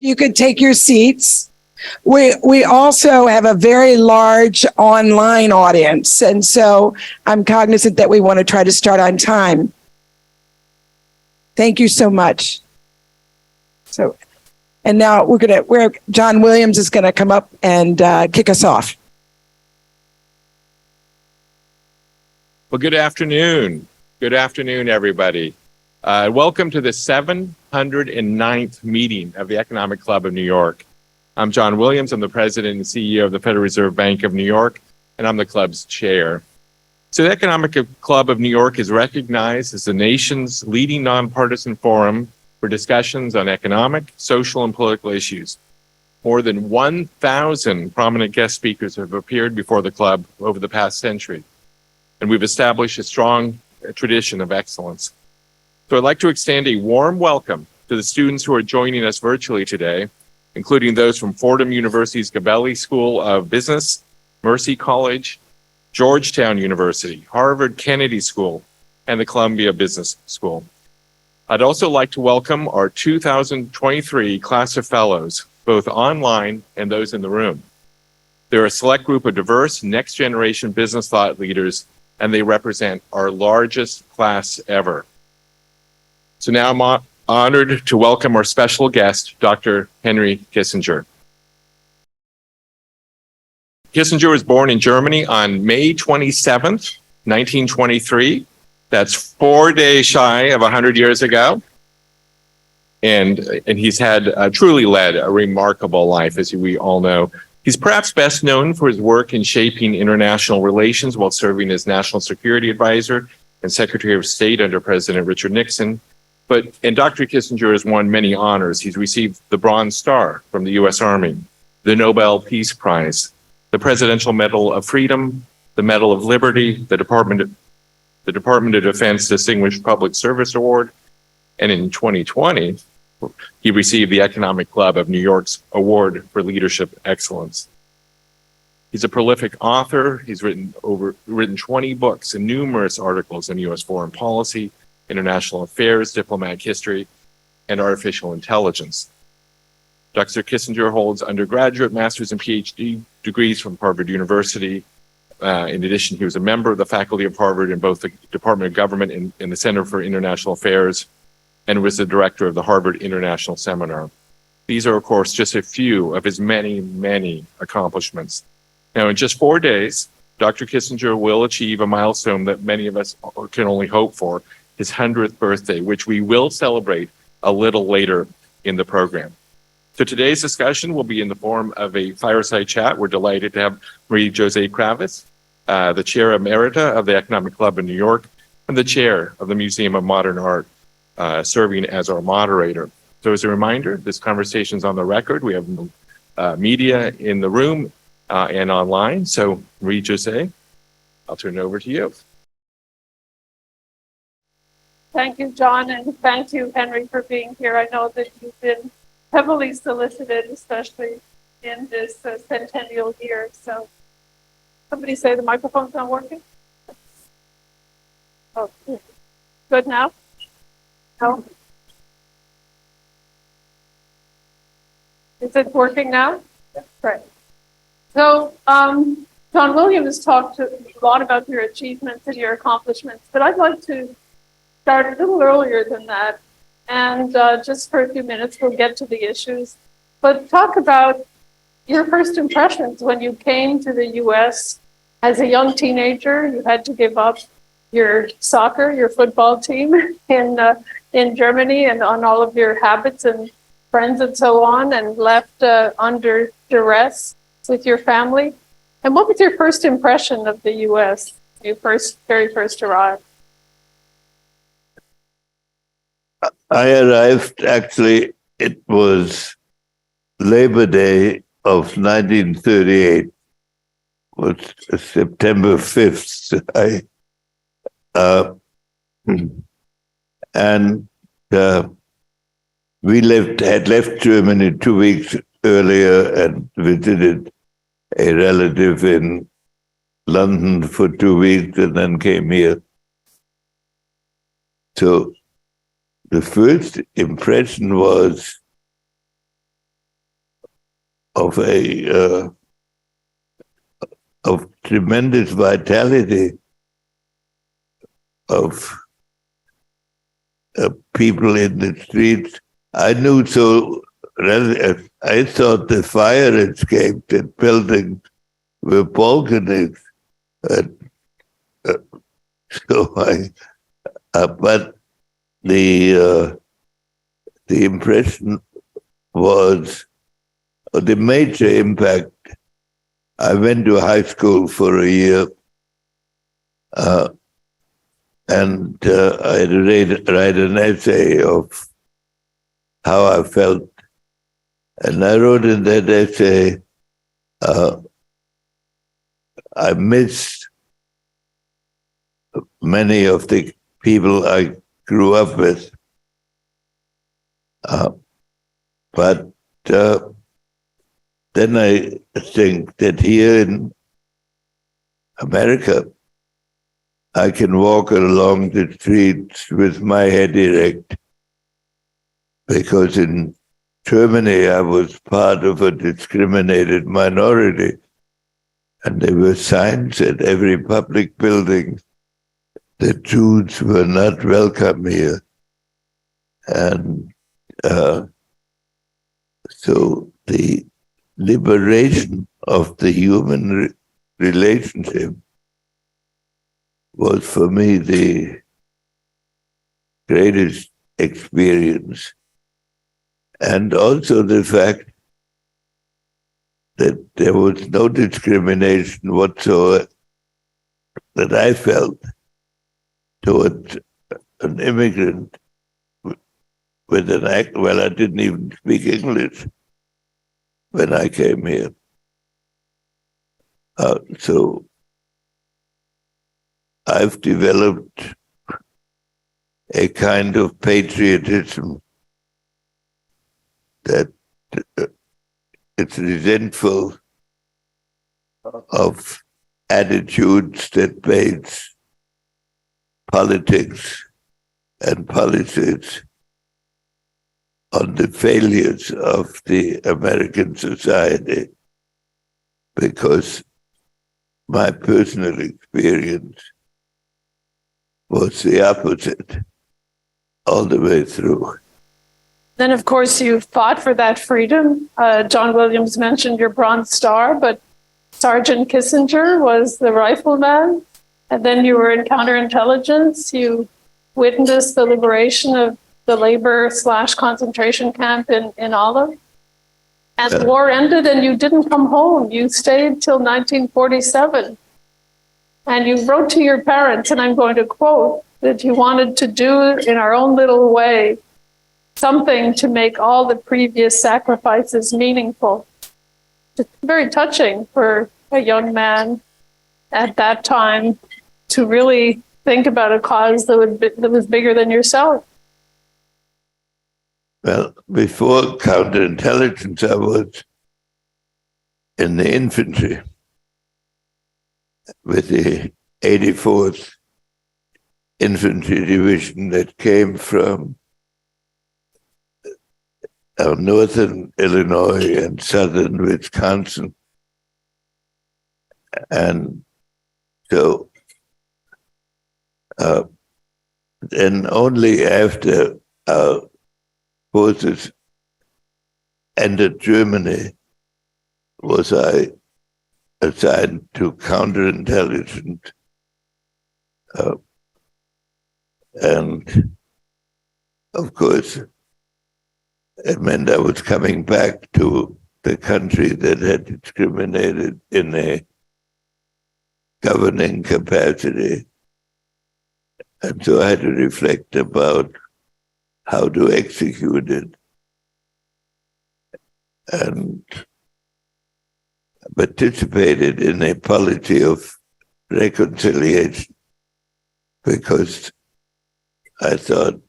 You could take your seats. We also have a very large online audience, and so I'm cognizant that we want to try to start on time. Thank you so much. So, and now John Williams is gonna come up and kick us off. Well, good afternoon. Good afternoon, everybody. Welcome to the 709th meeting of the Economic Club of New York. I'm John Williams. I'm the president and CEO of the Federal Reserve Bank of New York, and I'm the club's chair. So the Economic Club of New York is recognized as the nation's leading nonpartisan forum for discussions on economic, social, and political issues. More than 1,000 prominent guest speakers have appeared before the club over the past century, and we've established a strong tradition of excellence. So I'd like to extend a warm welcome to the students who are joining us virtually today, including those from Fordham University's Gabelli School of Business, Mercy College, Georgetown University, Harvard Kennedy School, and the Columbia Business School. I'd also like to welcome our 2023 class of fellows, both online and those in the room. They're a select group of diverse next-generation business thought leaders, and they represent our largest class ever. So now I'm honored to welcome our special guest, Dr. Henry Kissinger. Kissinger was born in Germany on May 27th, 1923. That's 4 days shy of 100 years ago. And he's truly led a remarkable life, as we all know. He's perhaps best known for his work in shaping international relations while serving as National Security Advisor and Secretary of State under President Richard Nixon. And Dr. Kissinger has won many honors. He's received the Bronze Star from the U.S. Army, the Nobel Peace Prize, the Presidential Medal of Freedom, the Medal of Liberty, the Department of Defense Distinguished Public Service Award, and in 2020, he received the Economic Club of New York's Award for Leadership Excellence. He's a prolific author. He's written 20 books and numerous articles in U.S. foreign policy, international affairs, diplomatic history, and artificial intelligence. Dr. Kissinger holds undergraduate, master's, and PhD degrees from Harvard University. In addition, he was a member of the faculty of Harvard in both the Department of Government and the Center for International Affairs, and was the director of the Harvard International Seminar. These are, of course, just a few of his many, many accomplishments. Now, in just 4 days, Dr. Kissinger will achieve a milestone that many of us can only hope for, his 100th birthday, which we will celebrate a little later in the program. So today's discussion will be in the form of a fireside chat. We're delighted to have Marie-Josée Kravis, the chair Emerita of the Economic Club of New York, and the chair of the Museum of Modern Art, serving as our moderator. So as a reminder, this conversation is on the record. We have media in the room and online. So Marie-Josée, I'll turn it over to you. Thank you, John, and thank you, Henry, for being here. I know that you've been heavily solicited, especially in this centennial year. So somebody say the microphone's not working? Oh, good now? No? Is it working now? Yeah. Right. So John Williams talked a lot about your achievements and your accomplishments, but I'd like to start a little earlier than that. And just for a few minutes, we'll get to the issues. But talk about your first impressions when you came to the U.S. as a young teenager. You had to give up your soccer, your football team in Germany, and on all of your habits and friends and so on, and left under duress with your family. And what was your first impression of the U.S. when you very first arrived? I arrived, actually, it was Labor Day of 1938, was September 5th. We had left Germany 2 weeks earlier and visited a relative in London for 2 weeks and then came here. So the first impression was of of tremendous vitality of people in the streets. I knew so. I thought the fire escapes in buildings were balconies, and so but the impression was the major impact. I went to high school for a year, and I had to write an essay of how I felt. And I wrote in that essay, I missed many of the people I grew up with. But then I think that here in America, I can walk along the streets with my head erect, because in Germany I was part of a discriminated minority, and there were signs at every public building that Jews were not welcome here. And so the liberation of the human relationship was for me the greatest experience. And also the fact that there was no discrimination whatsoever that I felt towards an immigrant with an act. Well, I didn't even speak English when I came here. So I've developed a kind of patriotism that it's resentful of attitudes that base politics and policies on the failures of the American society, because my personal experience was the opposite all the way through. Then, of course, you fought for that freedom. John Williams mentioned your Bronze Star, but Sergeant Kissinger was the rifleman. And then you were in counterintelligence. You witnessed the liberation of the labor/concentration camp in Olive. And the war ended and you didn't come home. You stayed till 1947. And you wrote to your parents, and I'm going to quote, that you wanted to do in our own little way something to make all the previous sacrifices meaningful. It's very touching for a young man at that time to really think about a cause that was bigger than yourself. Well, before counterintelligence, I was in the infantry with the 84th Infantry Division that came from northern Illinois and southern Wisconsin. And so then only after our forces entered Germany was I assigned to counterintelligence. And of course, it meant I was coming back to the country that had discriminated in a governing capacity. And so I had to reflect about how to execute it. And participated in a policy of reconciliation, because I thought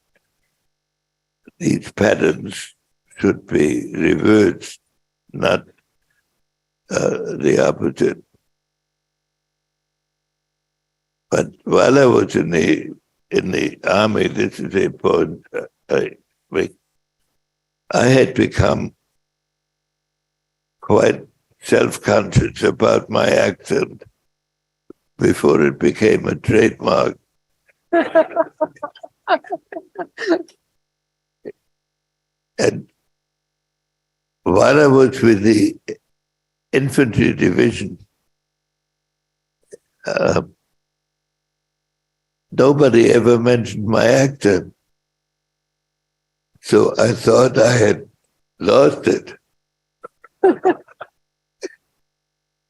these patterns should be reversed, not the opposite. But while I was in the army, this is a point, I had become quite self-conscious about my accent before it became a trademark. And while I was with the infantry division, nobody ever mentioned my accent. So I thought I had lost it.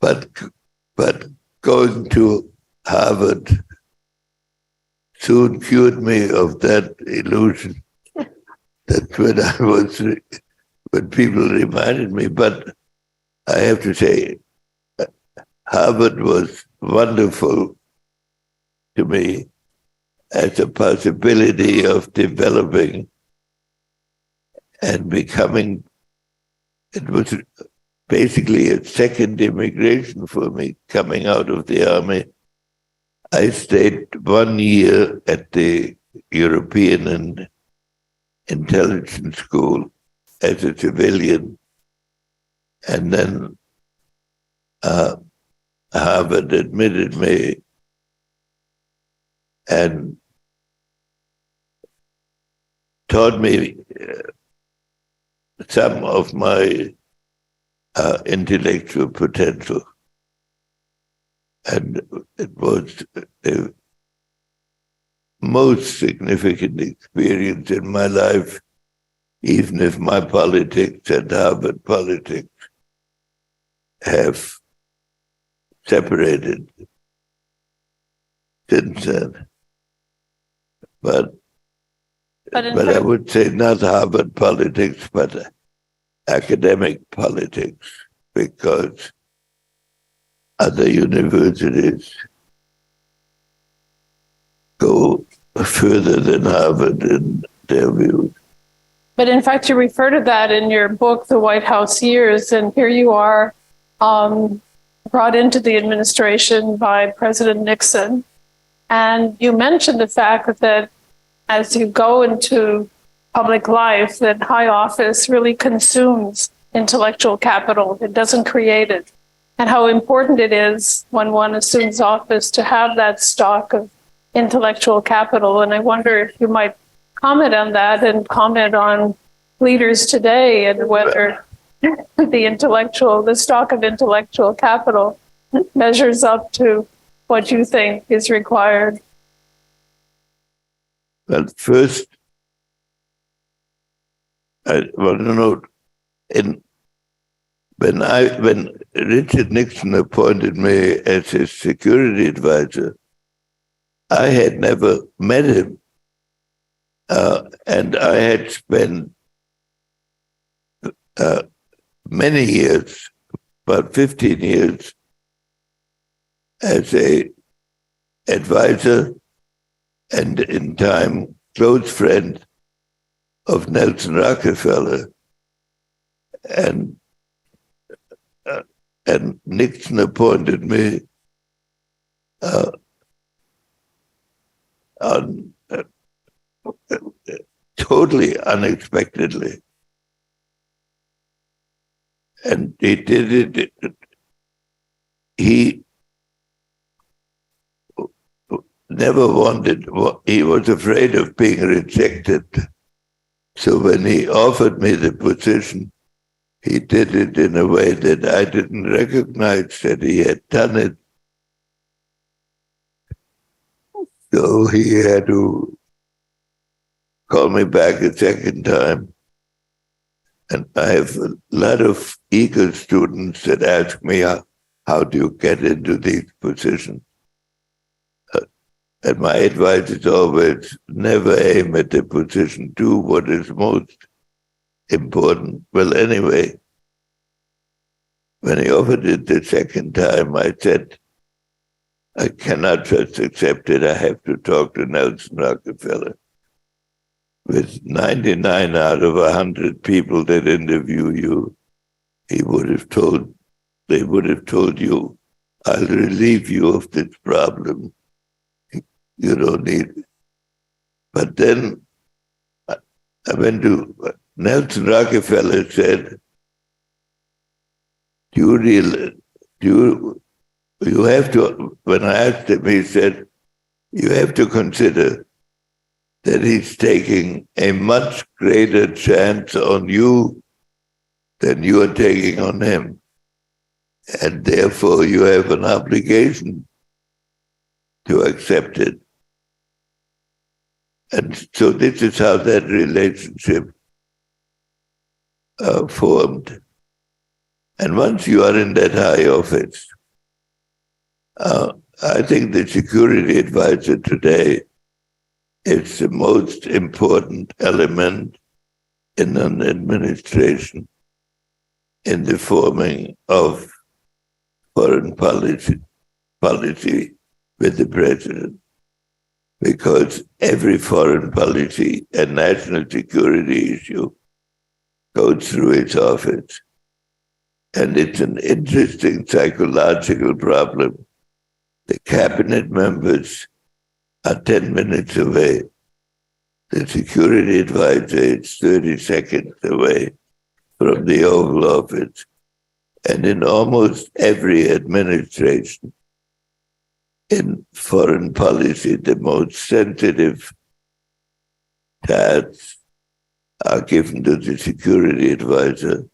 But going to Harvard soon cured me of that illusion. That's when people reminded me. But I have to say, Harvard was wonderful to me as a possibility of developing and becoming. It was basically a second immigration for me coming out of the army. I stayed 1 year at the European and Intelligence School as a civilian, and then Harvard admitted me and taught me some of my intellectual potential. And it was the most significant experience in my life, even if my politics and Harvard politics have separated since then. But I would say not Harvard politics, but academic politics, because other universities go further than Harvard in their views. But in fact, you refer to that in your book, The White House Years, and here you are brought into the administration by President Nixon. And you mentioned the fact that as you go into public life, that high office really consumes intellectual capital. It doesn't create it. And how important it is when one assumes office to have that stock of intellectual capital. And I wonder if you might comment on that and comment on leaders today and whether the stock of intellectual capital measures up to what you think is required. Well, first, I want to note, when Richard Nixon appointed me as his security advisor, I had never met him, and I had spent many years, about 15 years, as a advisor and in time close friend of Nelson Rockefeller, and Nixon appointed me totally unexpectedly. And he did it. He never wanted, he was afraid of being rejected. So when he offered me the position, he did it in a way that I didn't recognize that he had done it. So he had to call me back a second time. And I have a lot of eager students that ask me, how do you get into these positions? And my advice is always, never aim at the position, do what is most important. Well, anyway, when he offered it the second time, I said, I cannot just accept it. I have to talk to Nelson Rockefeller. With 99 out of 100 people that interview you, they would have told you, I'll relieve you of this problem. You don't need it. But then I went to Nelson Rockefeller said, you have to, when I asked him, he said, you have to consider that he's taking a much greater chance on you than you are taking on him. And therefore you have an obligation to accept it. And so this is how that relationship formed. And once you are in that high office, I think the security advisor today is the most important element in an administration in the forming of foreign policy with the president, because every foreign policy and national security issue goes through his office. And it's an interesting psychological problem. The cabinet members are 10 minutes away. The security advisor is 30 seconds away from the Oval Office. And in almost every administration in foreign policy, the most sensitive tasks are given to the security advisor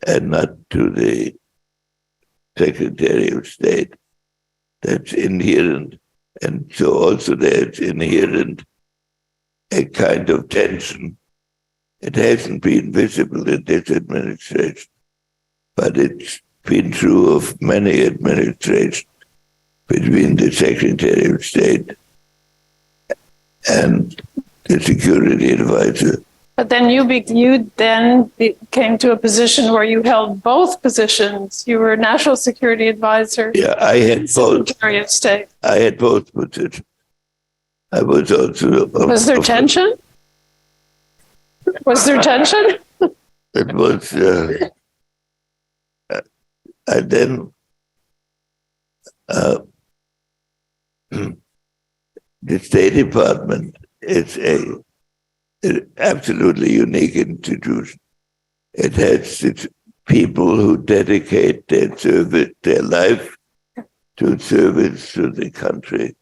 and not to the Secretary of State. That's inherent. And so also there's inherent a kind of tension. It hasn't been visible in this administration, but it's been true of many administrations between the Secretary of State and the security advisor. But then you came to a position where you held both positions. You were National Security Advisor. Yeah, I had both. Secretary of State. I had both positions. I was also. Was there tension? Was there tension? It was. And then the State Department is an absolutely unique institution. It has its people who dedicate their life to service to the country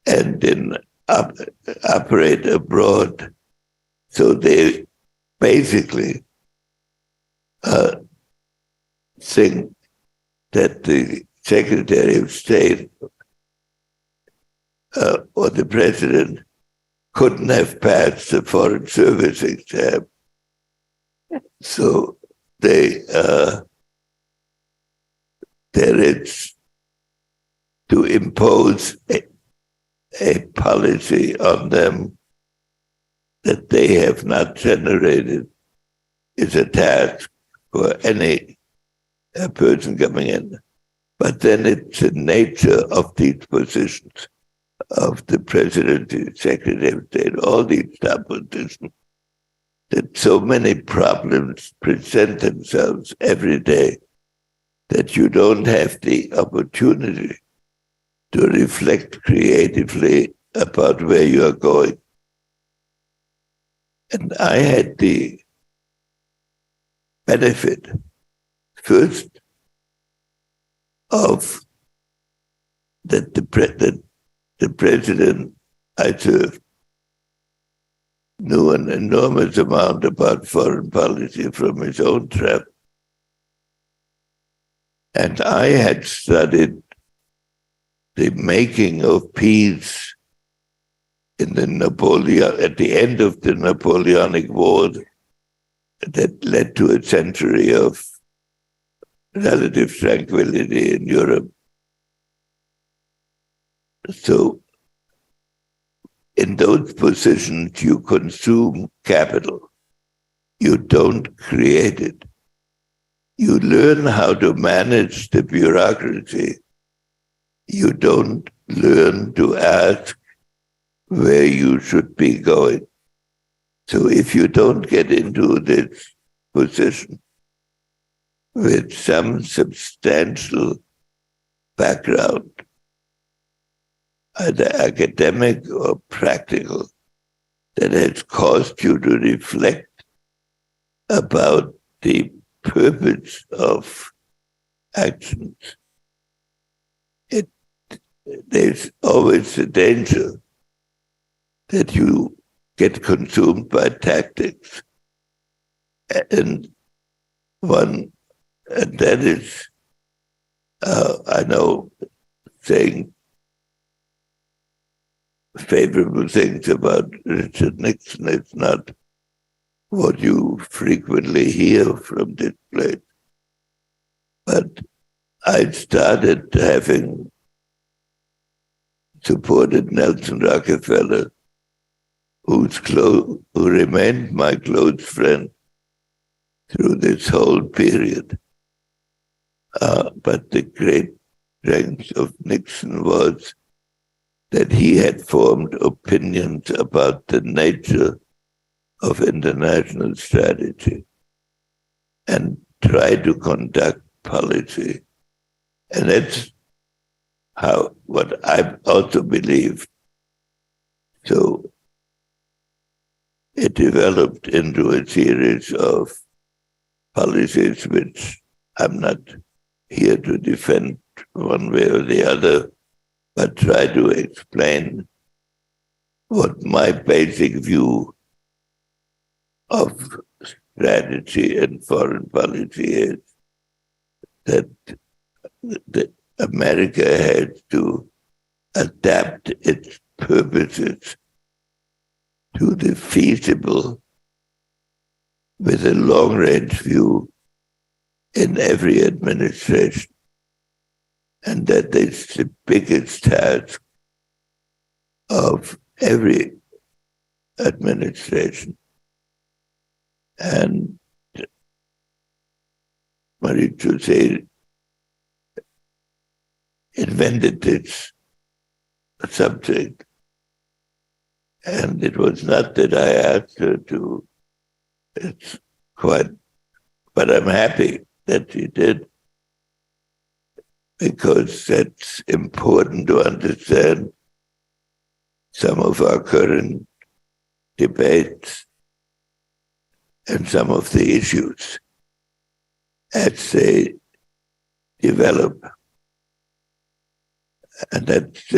and then operate abroad. So they basically think that the Secretary of State or the President couldn't have passed the Foreign Service exam. So there is to impose a policy on them that they have not generated is a task for any person coming in. But then it's the nature of these positions of the President, the Secretary of State, all these top positions, that so many problems present themselves every day that you don't have the opportunity to reflect creatively about where you are going. And I had the benefit, first, of that the president I served knew an enormous amount about foreign policy from his own travel. And I had studied the making of peace in the at the end of the Napoleonic War that led to a century of relative tranquility in Europe. So in those positions, you consume capital. You don't create it. You learn how to manage the bureaucracy. You don't learn to ask where you should be going. So if you don't get into this position with some substantial background, either academic or practical, that has caused you to reflect about the purpose of actions, there's always the danger that you get consumed by tactics. And that is, I know, saying favorable things about Richard Nixon is not what you frequently hear from this place. But I started having supported Nelson Rockefeller, who remained my close friend through this whole period. But the great strength of Nixon was that he had formed opinions about the nature of international strategy and tried to conduct policy. And that's what I also believe. So it developed into a series of policies which I'm not here to defend one way or the other, but try to explain what my basic view of strategy and foreign policy is. That America has to adapt its purposes to the feasible with a long-range view in every administration. And that is the biggest task of every administration. And Marie-Josée invented this subject. And it was not that I asked her to, it's quite, but I'm happy that she did, because that's important to understand some of our current debates and some of the issues as they develop. And that's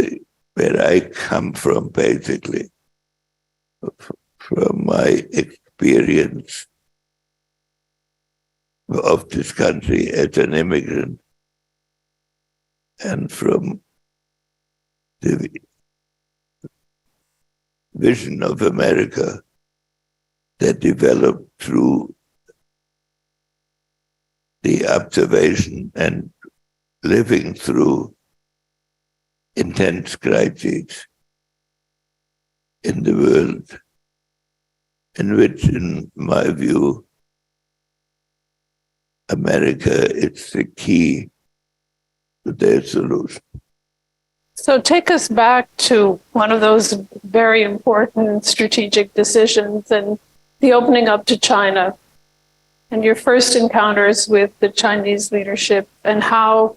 where I come from, basically, from my experience of this country as an immigrant, and from the vision of America that developed through the observation and living through intense crises in the world, in which, in my view, America is the key to their solution. So take us back to one of those very important strategic decisions and the opening up to China and your first encounters with the Chinese leadership and how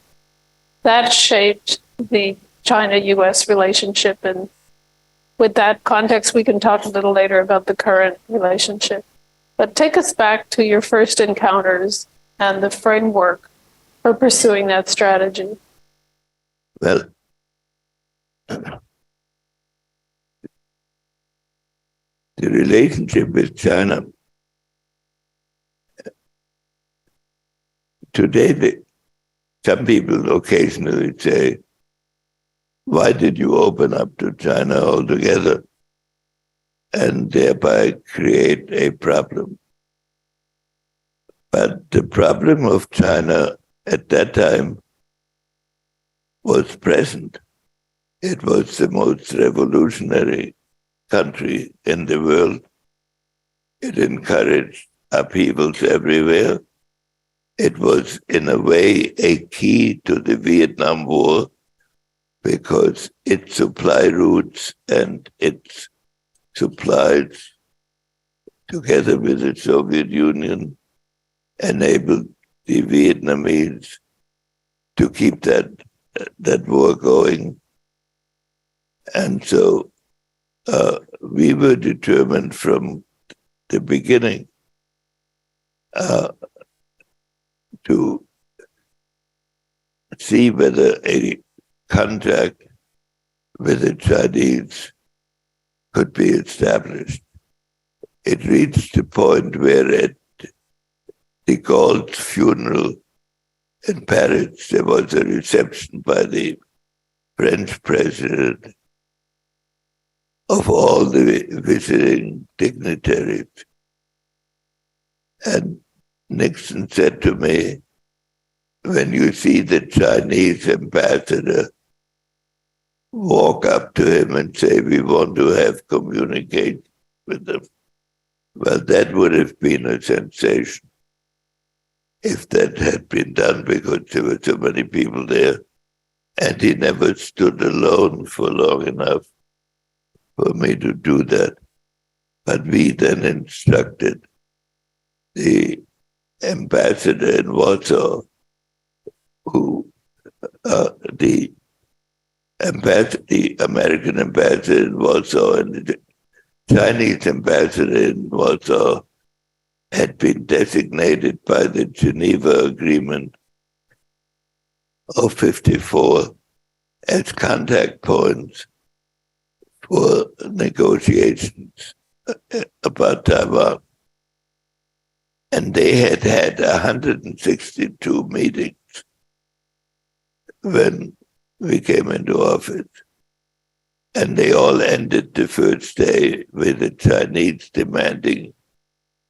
that shaped the China-US relationship. And with that context, we can talk a little later about the current relationship. But take us back to your first encounters and the framework for pursuing that strategy. Well, the relationship with China today, some people occasionally say, why did you open up to China altogether and thereby create a problem? But the problem of China at that time was present. It was the most revolutionary country in the world. It encouraged upheavals everywhere. It was, in a way, a key to the Vietnam War, because its supply routes and its supplies, together with the Soviet Union, enabled the Vietnamese to keep that war going. And so we were determined from the beginning to see whether a contact with the Chinese could be established. It reached the point where at de Gaulle's funeral in Paris, there was a reception by the French president of all the visiting dignitaries. And Nixon said to me, when you see the Chinese ambassador, walk up to him and say, we want to have communication with them. Well, that would have been a sensation if that had been done, because there were so many people there, and he never stood alone for long enough for me to do that. But we then instructed the ambassador in Warsaw, who the American ambassador in Warsaw and the Chinese ambassador in Warsaw had been designated by the Geneva Agreement of 54 as contact points for negotiations about Taiwan. And they had had 162 meetings when we came into office. And they all ended the first day with the Chinese demanding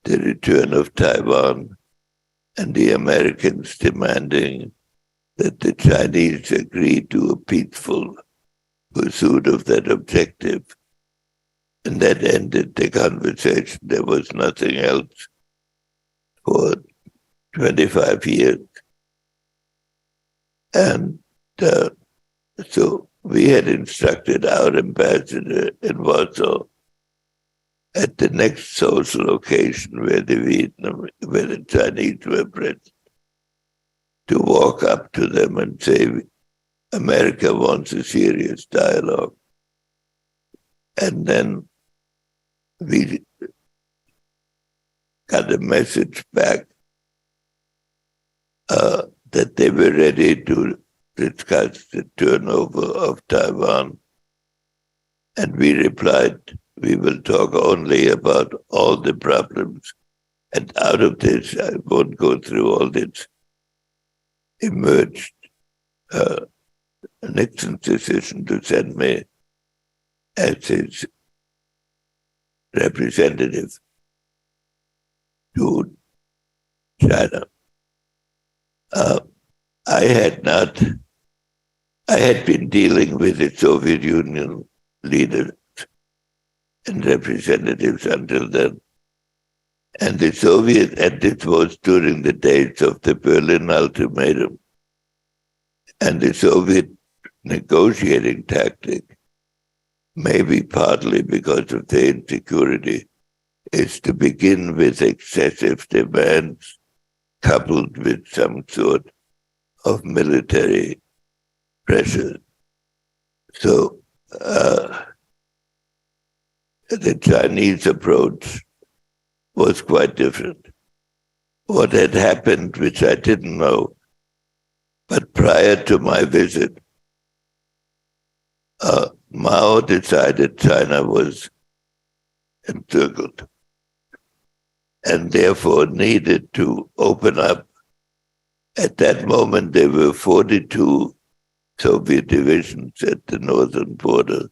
the return of Taiwan and the Americans demanding that the Chinese agree to a peaceful pursuit of that objective. And that ended the conversation. There was nothing else for 25 years. And so we had instructed our ambassador in Warsaw at the next social occasion where the Chinese were present, to walk up to them and say, America wants a serious dialogue. And then we got a message back that they were ready to discuss the turnover of Taiwan. And we replied, we will talk only about all the problems. And out of this, I won't go through all this, emerged Nixon's decision to send me as his representative to China. I had been dealing with the Soviet Union leaders and representatives until then. And the Soviet, and this was during the days of the Berlin Ultimatum, and the Soviet negotiating tactic, maybe partly because of the insecurity, is to begin with excessive demands coupled with some sort of military pressure. So the Chinese approach was quite different. What had happened, which I didn't know, but prior to my visit, Mao decided China was encircled and therefore needed to open up. At that moment, there were 42 Soviet divisions at the northern border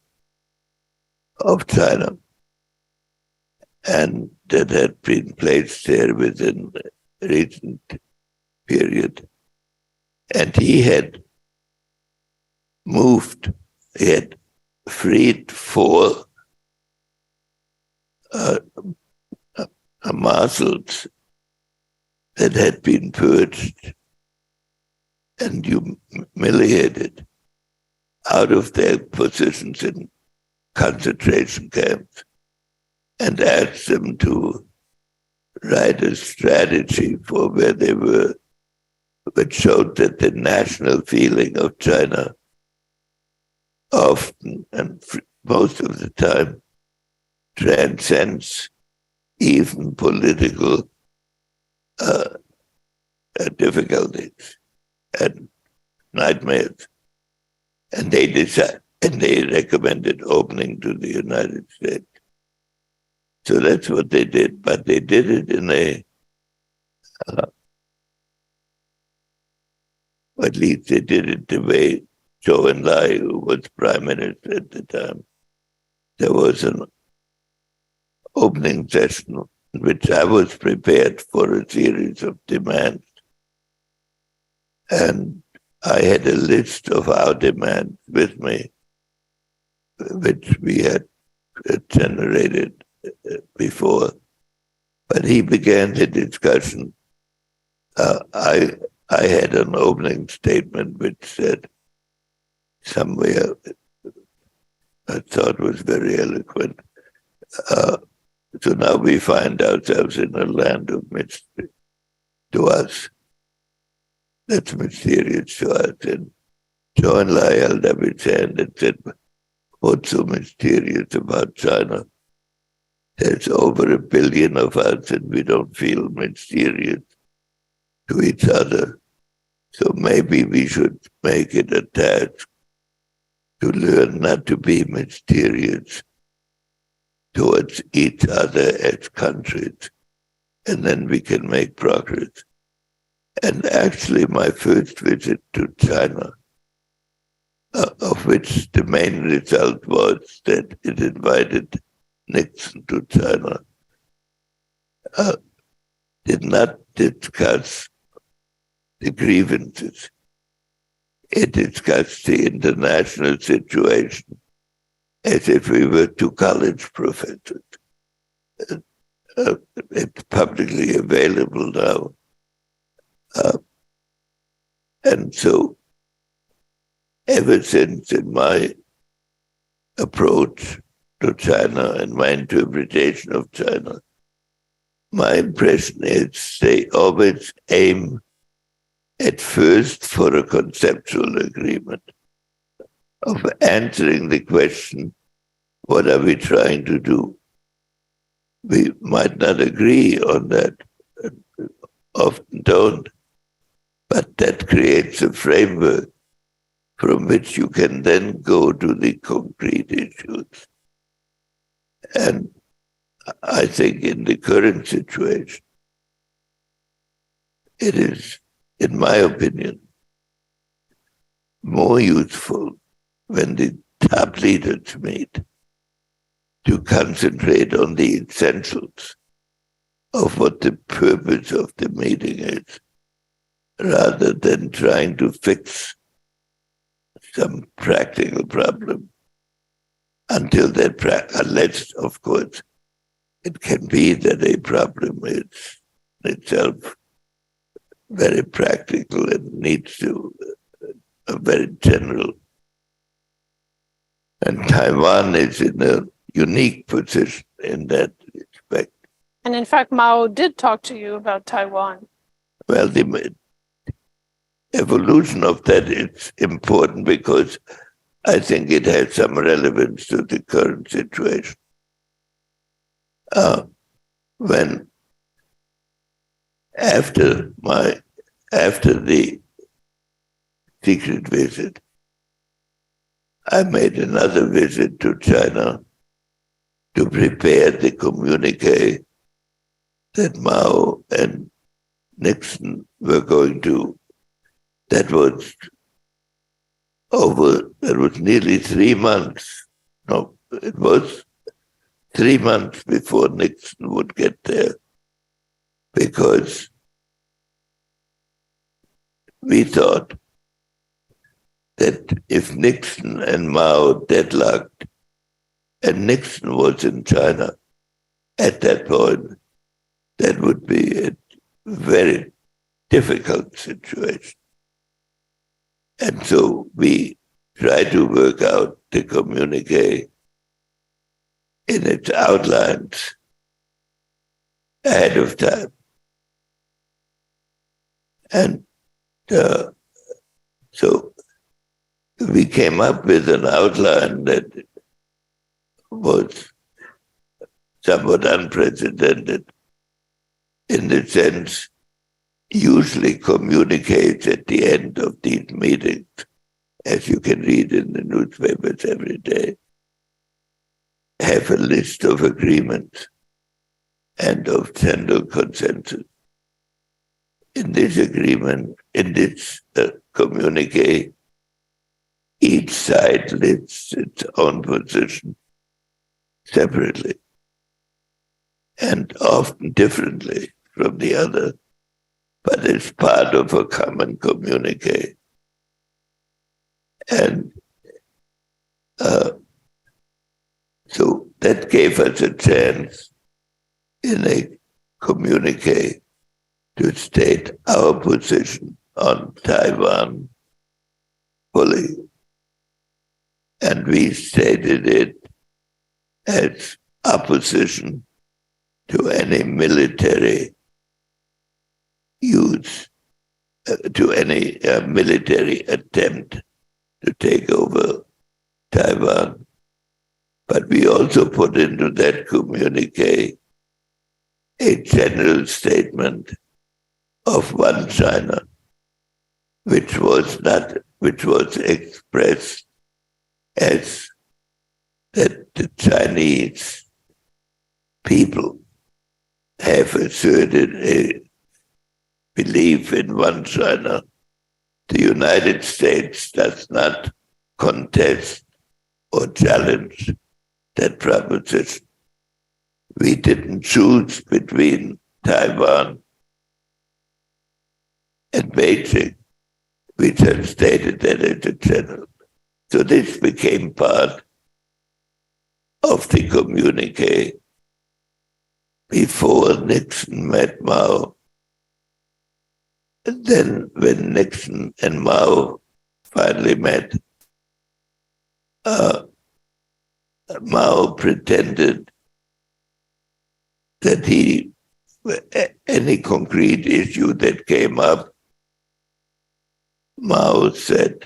of China, and that had been placed there within a recent period. And he had moved, he had freed 4 marshals that had been purged and humiliated out of their positions in concentration camps, and asked them to write a strategy for where they were, which showed that the national feeling of China often and most of the time transcends even political difficulties. And nightmares. And they recommended opening to the United States. So that's what they did, but they did it in at least they did it the way Zhou Enlai, who was prime minister at the time, there was an opening session in which I was prepared for a series of demands. And I had a list of our demands with me, which we had generated before. But he began the discussion. I had an opening statement which said somewhere, I thought was very eloquent. So now we find ourselves in a land of mystery to us. That's mysterious to us. And Zhou Enlai held up his hand and said, what's so mysterious about China? There's over 1 billion of us and we don't feel mysterious to each other. So maybe we should make it a task to learn not to be mysterious towards each other as countries. And then we can make progress. And actually my first visit to China, of which the main result was that it invited Nixon to China, did not discuss the grievances. It discussed the international situation as if we were two college professors. It's publicly available now. And so, ever since in my approach to China and my interpretation of China, my impression is they always aim at first for a conceptual agreement of answering the question, what are we trying to do? We might not agree on that, often don't, but that creates a framework from which you can then go to the concrete issues. And I think in the current situation, it is, in my opinion, more useful when the top leaders meet to concentrate on the essentials of what the purpose of the meeting is, rather than trying to fix some practical problem until that, unless, of course, it can be that a problem is itself very practical and needs to a very general. And Taiwan is in a unique position in that respect. And in fact, Mao did talk to you about Taiwan. Well, the evolution of that is important because I think it has some relevance to the current situation. When after the secret visit, I made another visit to China to prepare the communique that Mao and Nixon were going to. That was nearly 3 months. No, it was 3 months before Nixon would get there, because we thought that if Nixon and Mao deadlocked, and Nixon was in China at that point, that would be a very difficult situation. And so we tried to work out the communique in its outlines ahead of time. And so we came up with an outline that was somewhat unprecedented in the sense usually communicates at the end of these meetings, as you can read in the newspapers every day, have a list of agreements and of general consensus. In this agreement, in this communique, each side lists its own position separately and often differently from the other, but it's part of a common communique. And so that gave us a chance in a communique to state our position on Taiwan fully. And we stated it as opposition to any military use, to any military attempt to take over Taiwan. But we also put into that communique a general statement of one China, which was expressed as that the Chinese people have asserted a belief in one China. The United States does not contest or challenge that proposition. We didn't choose between Taiwan and Beijing. We just stated that as a general. So this became part of the communique before Nixon met Mao. And then when Nixon and Mao finally met, Mao pretended that any concrete issue that came up, Mao said,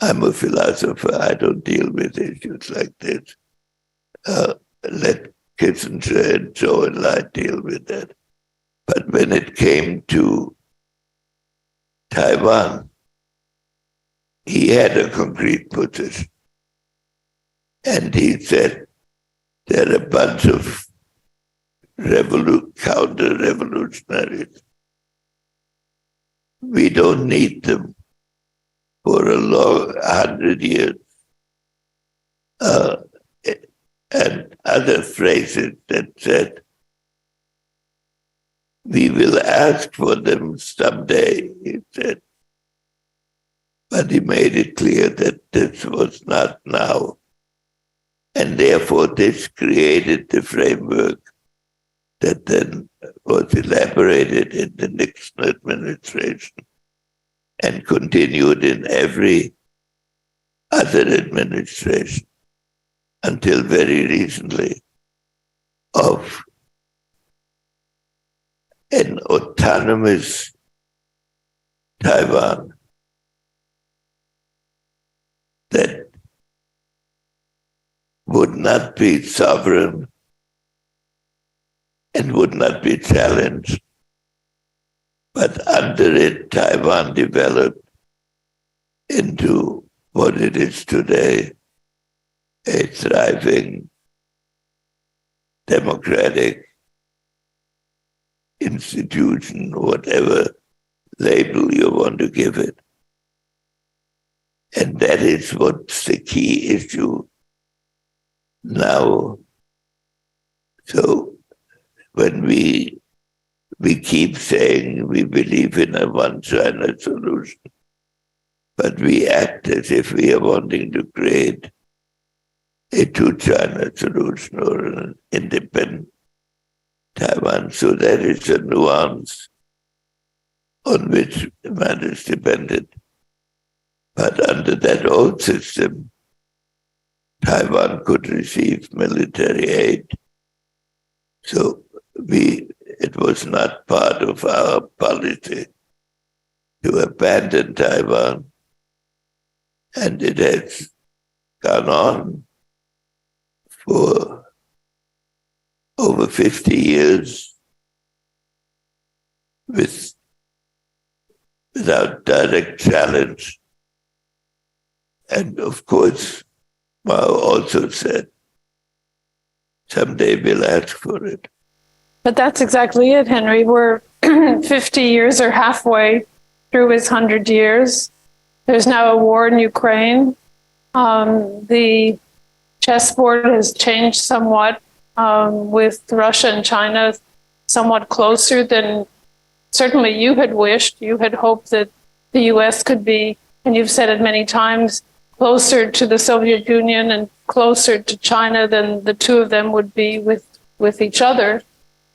I'm a philosopher, I don't deal with issues like this. Let Kissinger and Zhou Enlai deal with that. But when it came to Taiwan, he had a concrete position. And he said, there are a bunch of counter-revolutionaries. We don't need them for a long 100 years. And other phrases that said, we will ask for them someday, he said. But he made it clear that this was not now. And therefore, this created the framework that then was elaborated in the Nixon administration and continued in every other administration until very recently, of an autonomous Taiwan that would not be sovereign and would not be challenged. But under it, Taiwan developed into what it is today, a thriving, democratic institution, whatever label you want to give it. And that is what's the key issue now. So when we keep saying we believe in a one-China solution, but we act as if we are wanting to create a two-China solution or an independent Taiwan. So that is a nuance on which matters depended. But under that old system, Taiwan could receive military aid. So it was not part of our policy to abandon Taiwan. And it has gone on for over 50 years with without direct challenge. And of course, Mao also said, someday we'll ask for it. But that's exactly it, Henry. We're 50 years or halfway through his 100 years. There's now a war in Ukraine. The chessboard has changed somewhat, with Russia and China somewhat closer than certainly you had wished. You had hoped that the US could be, and you've said it many times, closer to the Soviet Union and closer to China than the two of them would be with each other.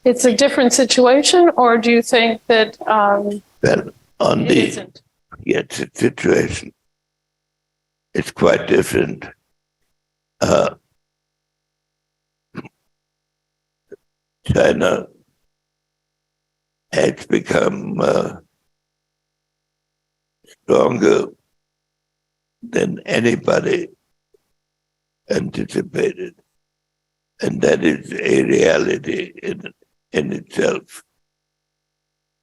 It's a different situation, or do you think that Well, on it the isn't? yet situation, it's quite different. China has become stronger than anybody anticipated. And that is a reality in itself.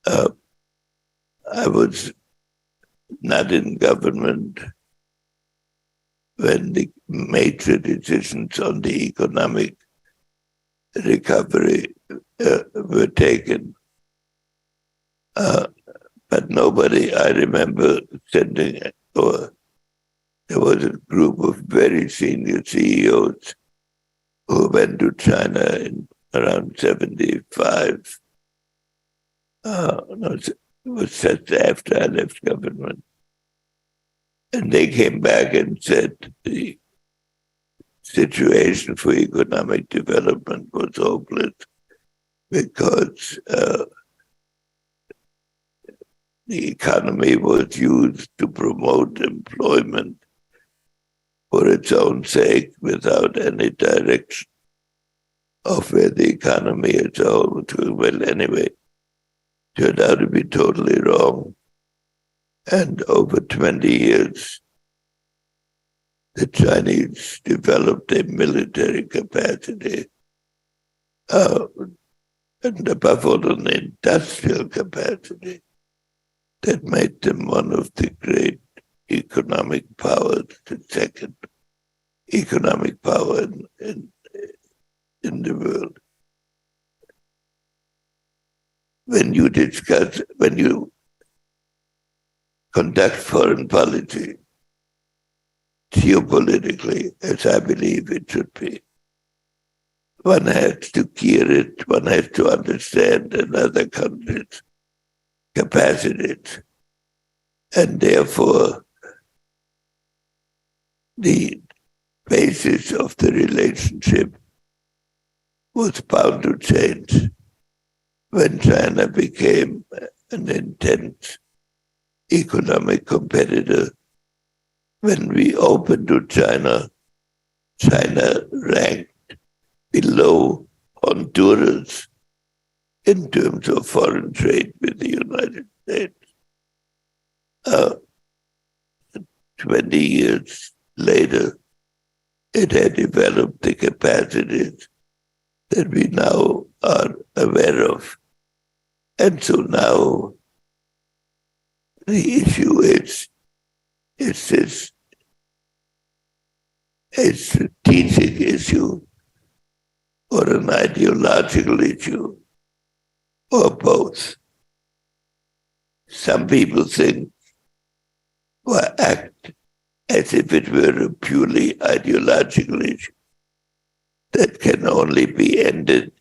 I was not in government when the major decisions on the economic recovery were taken. But nobody, I remember sending, or there was a group of very senior CEOs who went to China in around 75. No, it was just after I left government. And they came back and said the situation for economic development was hopeless because the economy was used to promote employment for its own sake without any direction of where the economy as a whole was doing. Well, anyway, turned out to be totally wrong. And over 20 years, the Chinese developed a military capacity, and above all, an industrial capacity that made them one of the great economic powers, the second economic power in the world. When you conduct foreign policy, geopolitically, as I believe it should be, one has to gear it, one has to understand another country's capacities. And therefore, the basis of the relationship was bound to change when China became an intense economic competitor. When we opened to China, China ranked below Honduras in terms of foreign trade with the United States. 20 years later, it had developed the capacities that we now are aware of. And so now the issue is this a strategic issue or an ideological issue or both? Some people think or act as if it were a purely ideological issue that can only be ended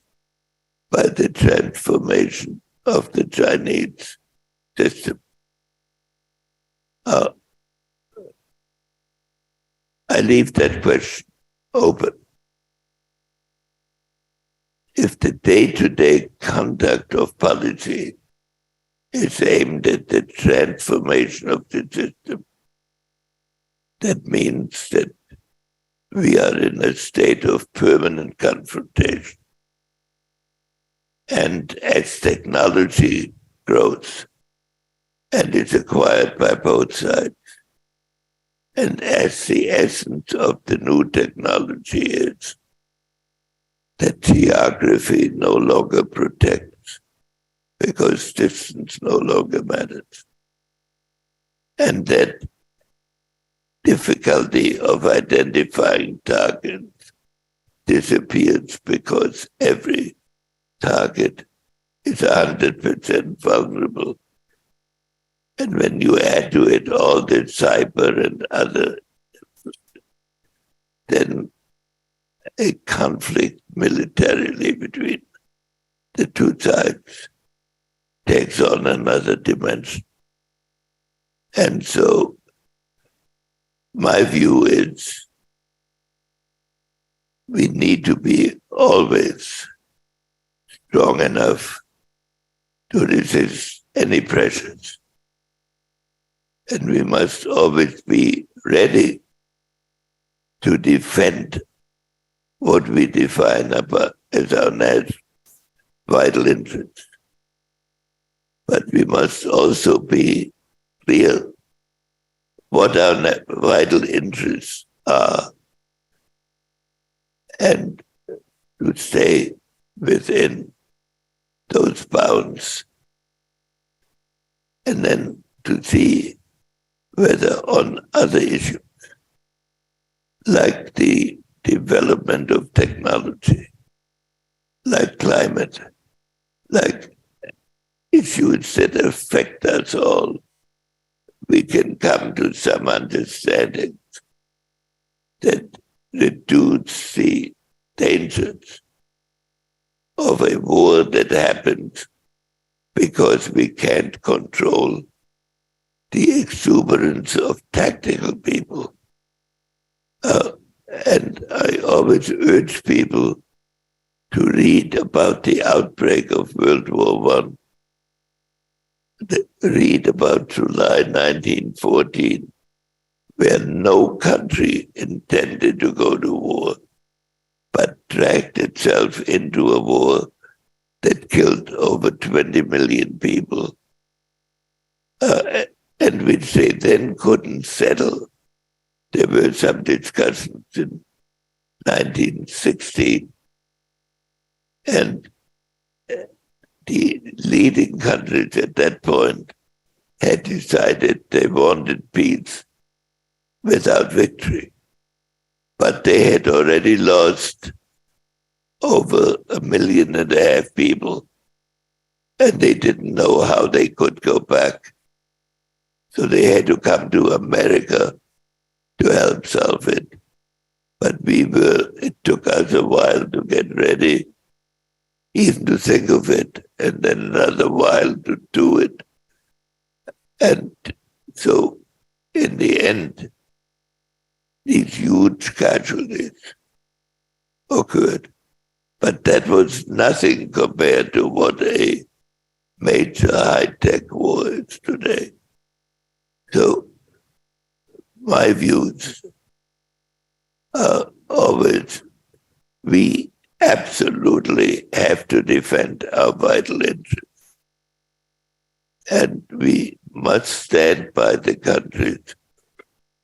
by the transformation of the Chinese system. I leave that question open. If the day-to-day conduct of policy is aimed at the transformation of the system, that means that we are in a state of permanent confrontation. And as technology grows and is acquired by both sides, and as the essence of the new technology is that geography no longer protects because distance no longer matters. And that difficulty of identifying targets disappears because every target is 100% vulnerable. And when you add to it all the cyber and other, then a conflict militarily between the two sides takes on another dimension. And so my view is we need to be always strong enough to resist any pressures. And we must always be ready to defend what we define as our national vital interests. But we must also be clear what our vital interests are and to stay within those bounds, and then to see whether on other issues like the development of technology, like climate, like issues that affect us all, we can come to some understanding that reduce the dangers of a war that happens because we can't control the exuberance of tactical people. And I always urge people to read about the outbreak of World War I. Read about July 1914, where no country intended to go to war, but dragged itself into a war that killed over 20 million people, and which they then couldn't settle. There were some discussions in 1916, and the leading countries at that point had decided they wanted peace without victory. But they had already lost over 1.5 million people, and they didn't know how they could go back. So they had to come to America to help solve it. But it took us a while to get ready, even to think of it, and then another while to do it. And so in the end, these huge casualties occurred. But that was nothing compared to what a major high-tech war is today. So my views are always, we absolutely have to defend our vital interests. And we must stand by the countries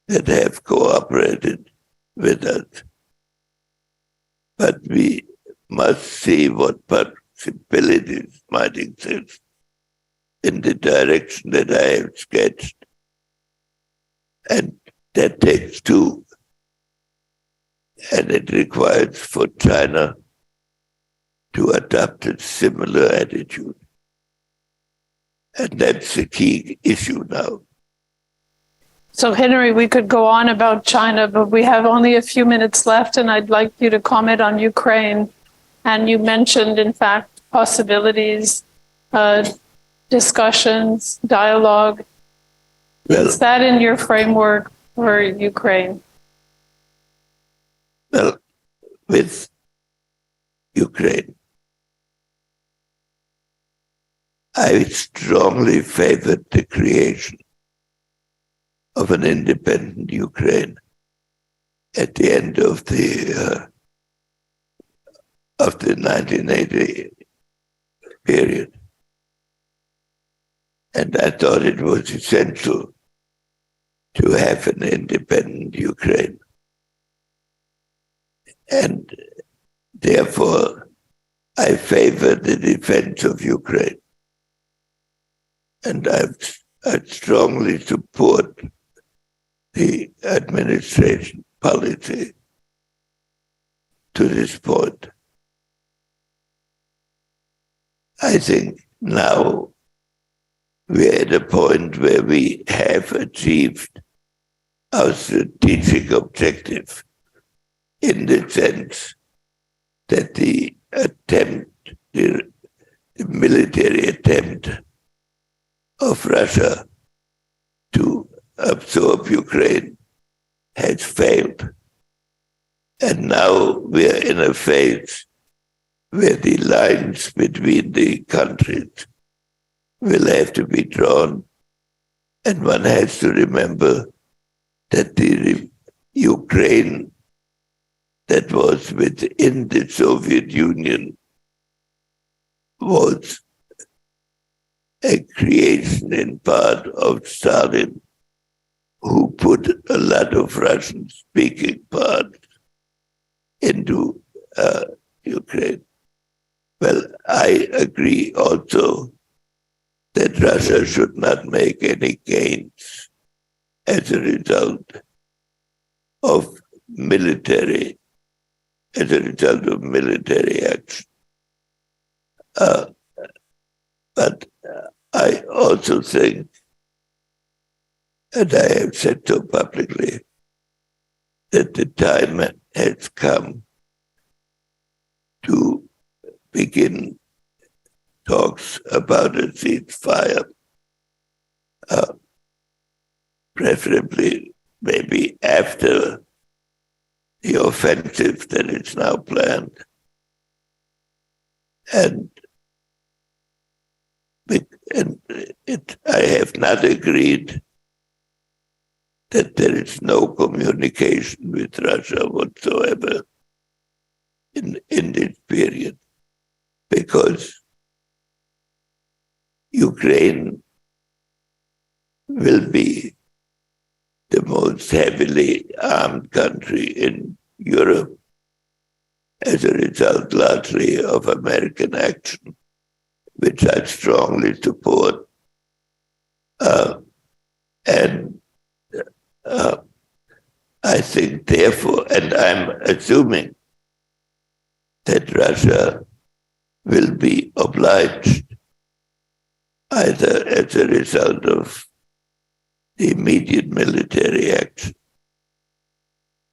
that have cooperated with us. But we must see what possibilities might exist in the direction that I have sketched. And that takes two. And it requires for China to adopt a similar attitude. And that's the key issue now. So, Henry, we could go on about China, but we have only a few minutes left, and I'd like you to comment on Ukraine. And you mentioned, in fact, possibilities, discussions, dialogue. Well, is that in your framework for Ukraine? Well, with Ukraine, I strongly favored the creation of an independent Ukraine at the end of the 1980 period. And I thought it was essential to have an independent Ukraine. And therefore, I favor the defense of Ukraine. And I've I strongly support the administration policy to this point. I think now we're at a point where we have achieved our strategic objective in the sense that the military attempt of Russia to absorb Ukraine has failed. And now we're in a phase where the lines between the countries will have to be drawn. And one has to remember that the Ukraine that was within the Soviet Union was a creation in part of Stalin, who put a lot of Russian-speaking parts into Ukraine. Well, I agree also that Russia should not make any gains as a result of military action. But I also think, and I have said so publicly, that the time has come to begin talks about a ceasefire, preferably maybe after the offensive that is now planned. And I have not agreed that there is no communication with Russia whatsoever in this period, because Ukraine will be the most heavily armed country in Europe as a result largely of American action, which I strongly support. I think, therefore, and I'm assuming that Russia will be obliged, either as a result of the immediate military action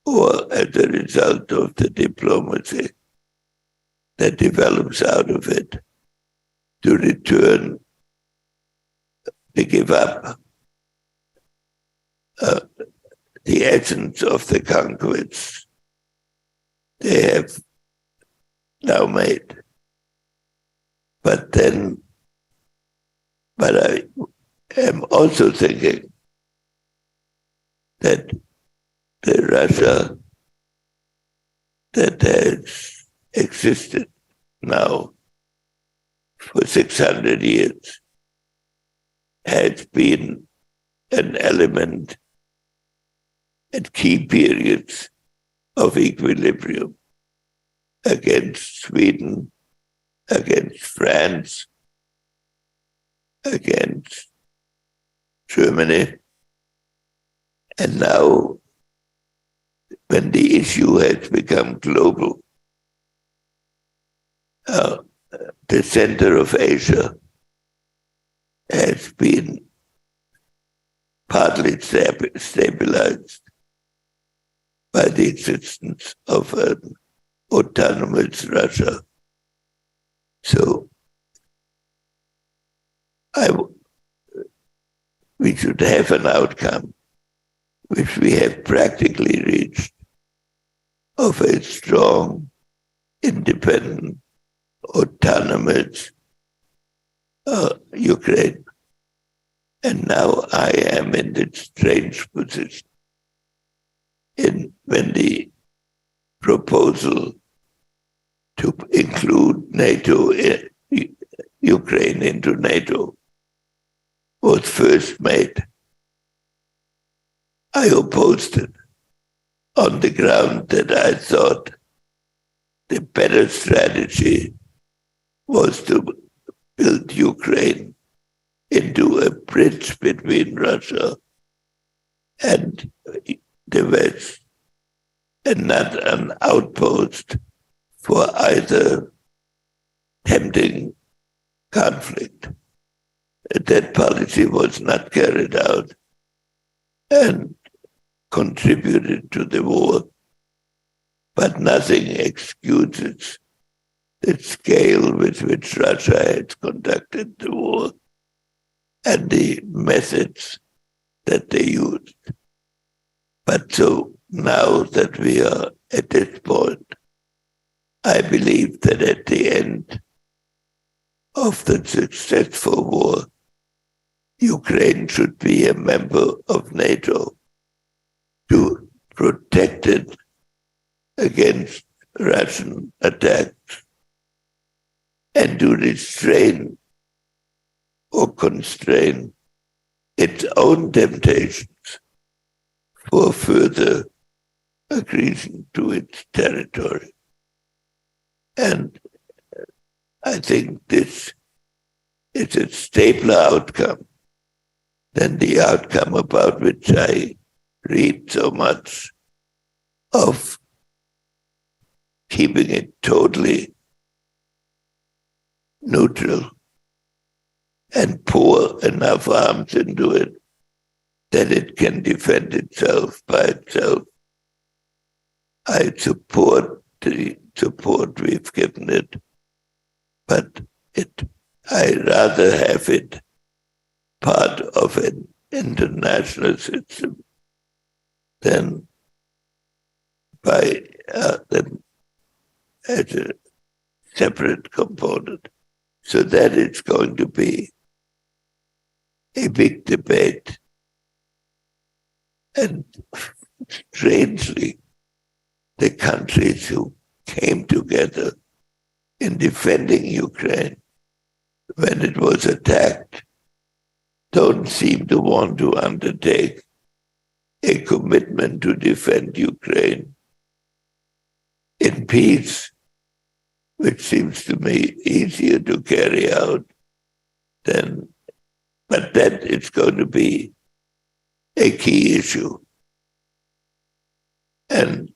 or as a result of the diplomacy that develops out of it, to return, to give up the essence of the conquests they have now made. But I am also thinking that the Russia that has existed now for 600 years has been an element at key periods of equilibrium against Sweden, against France, against Germany. And now, when the issue has become global, the center of Asia has been partly stabilized by the existence of an autonomous Russia. So we should have an outcome, which we have practically reached, of a strong, independent, autonomous Ukraine. And now I am in this strange position when the proposal to include NATO, Ukraine into NATO, was first made. I opposed it on the ground that I thought the better strategy was to build Ukraine into a bridge between Russia and the West, and not an outpost for either tempting conflict. That policy was not carried out and contributed to the war, but nothing excuses the scale with which Russia has conducted the war and the methods that they used. But so now that we are at this point, I believe that at the end of the successful war, Ukraine should be a member of NATO to protect it against Russian attacks and to restrain or constrain its own temptations for further aggression to its territory. And I think this is a stabler outcome than the outcome about which I read so much of keeping it totally neutral and pour enough arms into it that it can defend itself by itself. I support the support we've given it, but I rather have it part of an international system than than as a separate component. So that it's going to be a big debate. And strangely, the countries who came together in defending Ukraine when it was attacked don't seem to want to undertake a commitment to defend Ukraine in peace, which seems to me easier to carry out than, but that is going to be a key issue. And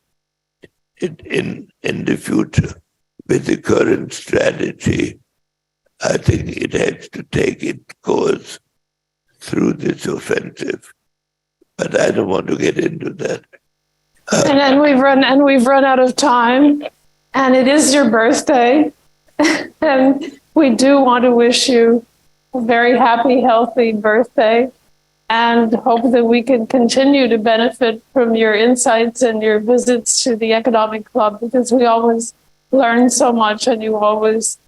in the future, with the current strategy, I think it has to take its course through this offensive. But I don't want to get into that. And then we've run out of time, and it is your birthday, and we do want to wish you a very happy, healthy birthday, and hope that we can continue to benefit from your insights and your visits to the Economic Club, because we always learn so much, and you always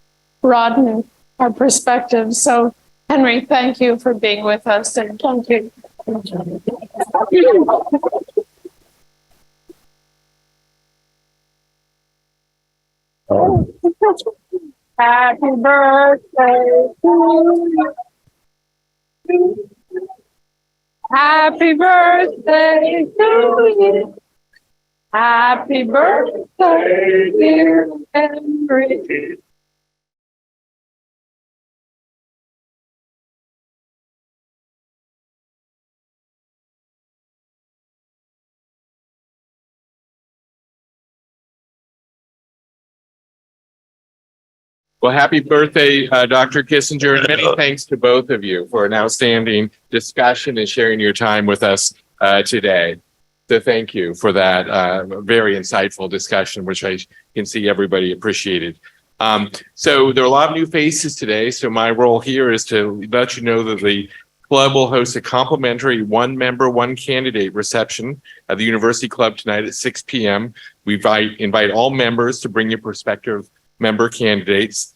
broaden our perspective. So, Henry, thank you for being with us, and thank you. Happy birthday to you. Happy birthday to you. Happy birthday, dear Henry. Well, happy birthday, Dr. Kissinger, and many thanks to both of you for an outstanding discussion and sharing your time with us today. So thank you for that very insightful discussion, which I can see everybody appreciated. So there are a lot of new faces today. So my role here is to let you know that the club will host a complimentary one member, one candidate reception at the University Club tonight at 6 p.m. We invite all members to bring your prospective member candidates.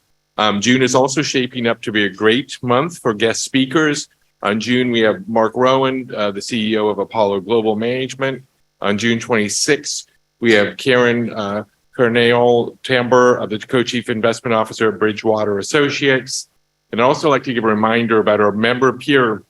June is also shaping up to be a great month for guest speakers. On June, we have Mark Rowan, the CEO of Apollo Global Management. On June 26th, we have Karen Cornell Tambor, the co-chief investment officer at Bridgewater Associates. And I'd also like to give a reminder about our member peer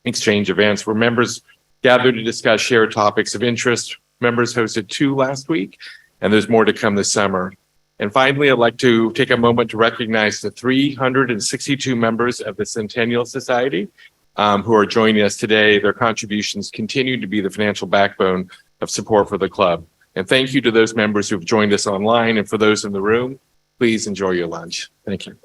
exchange events where members gather to discuss shared topics of interest. Members hosted 2 last week, and there's more to come this summer. And finally, I'd like to take a moment to recognize the 362 members of the Centennial Society who are joining us today. Their contributions continue to be the financial backbone of support for the club. And thank you to those members who have joined us online, and for those in the room, please enjoy your lunch. Thank you.